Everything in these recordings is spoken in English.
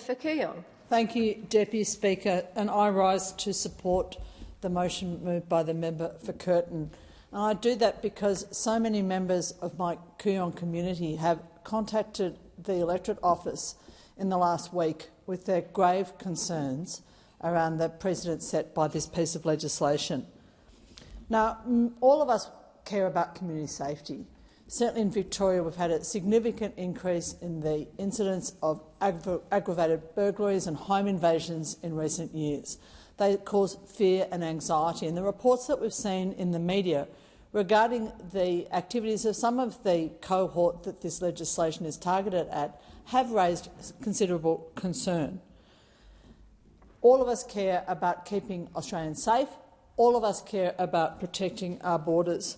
for Kooyong. Thank you, Deputy Speaker, and I rise to support the motion moved by the member for Curtin. And I do that because so many members of my Kooyong community have contacted the electorate office in the last week with their grave concerns around the precedent set by this piece of legislation. Now, all of us care about community safety. Certainly in Victoria, we've had a significant increase in the incidence of aggravated burglaries and home invasions in recent years. They cause fear and anxiety, and the reports that we've seen in the media regarding the activities of some of the cohort that this legislation is targeted at have raised considerable concern. All of us care about keeping Australians safe. All of us care about protecting our borders.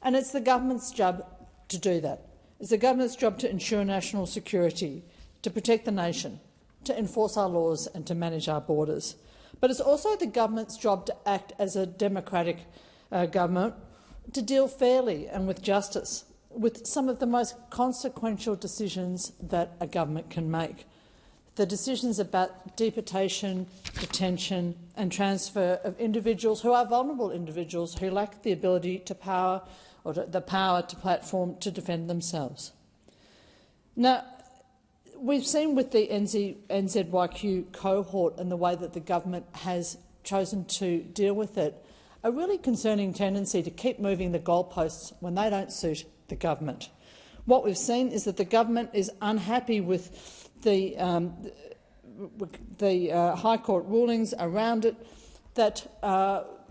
And it's the government's job to do that. It's the government's job to ensure national security, to protect the nation, to enforce our laws and to manage our borders. But it's also the government's job to act as a democratic government, to deal fairly and with justice with some of the most consequential decisions that a government can make. The decisions about deportation, detention and transfer of individuals who are vulnerable individuals who lack the ability to the power to platform to defend themselves. Now, we've seen with the NZYQ cohort and the way that the government has chosen to deal with it a really concerning tendency to keep moving the goalposts when they don't suit the government. What we've seen is that the government is unhappy with the High Court rulings around it, that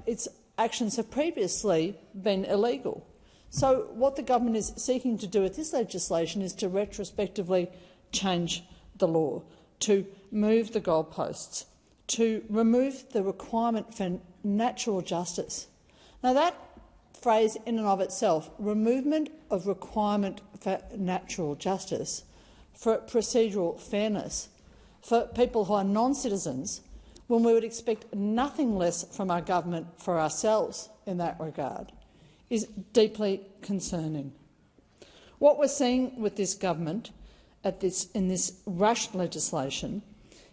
its actions have previously been illegal. So what the government is seeking to do with this legislation is to retrospectively change the law, to move the goalposts, to remove the requirement for natural justice. Now that phrase in and of itself, removement of requirement for natural justice, for procedural fairness, for people who are non-citizens, when we would expect nothing less from our government for ourselves in that regard, is deeply concerning. What we're seeing with this government in this rushed legislation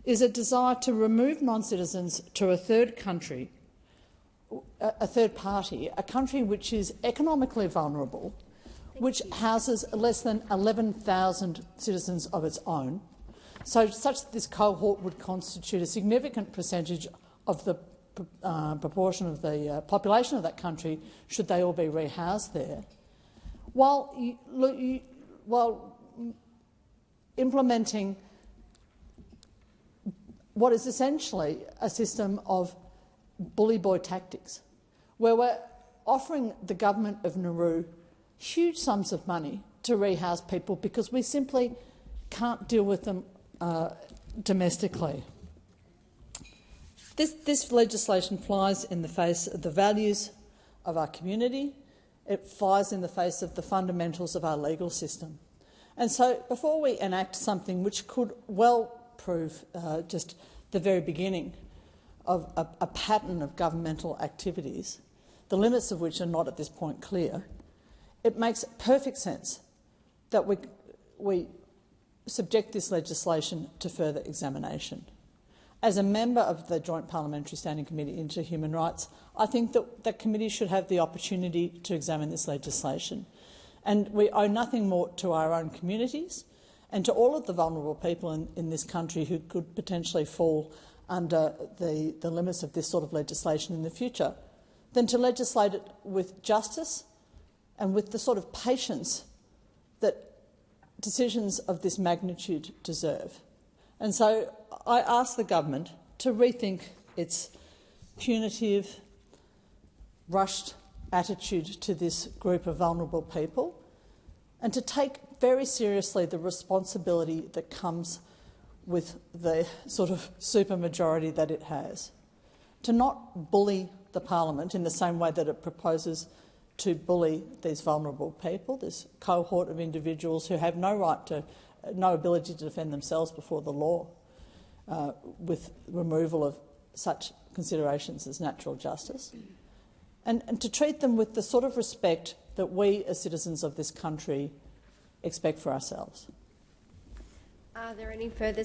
is a desire to remove non-citizens to a third country, a third party, a country which is economically vulnerable, which houses less than 11,000 citizens of its own, such that this cohort would constitute a significant percentage of the proportion of the population of that country should they all be rehoused there, while implementing what is essentially a system of bully boy tactics, where we're offering the government of Nauru huge sums of money to rehouse people because we simply can't deal with them domestically. This legislation flies in the face of the values of our community. It flies in the face of the fundamentals of our legal system. And so before we enact something which could well prove just the very beginning of a pattern of governmental activities, the limits of which are not at this point clear, it makes perfect sense that we subject this legislation to further examination. As a member of the Joint Parliamentary Standing Committee into Human Rights, I think that that committee should have the opportunity to examine this legislation. And we owe nothing more to our own communities and to all of the vulnerable people in this country who could potentially fall under the limits of this sort of legislation in the future than to legislate it with justice and with the sort of patience that decisions of this magnitude deserve. And so I ask the government to rethink its punitive, rushed attitude to this group of vulnerable people and to take very seriously the responsibility that comes with the sort of supermajority that it has, to not bully the parliament in the same way that it proposes to bully these vulnerable people, this cohort of individuals who have no ability to defend themselves before the law, with removal of such considerations as natural justice, and to treat them with the sort of respect that we as citizens of this country expect for ourselves. Are there any further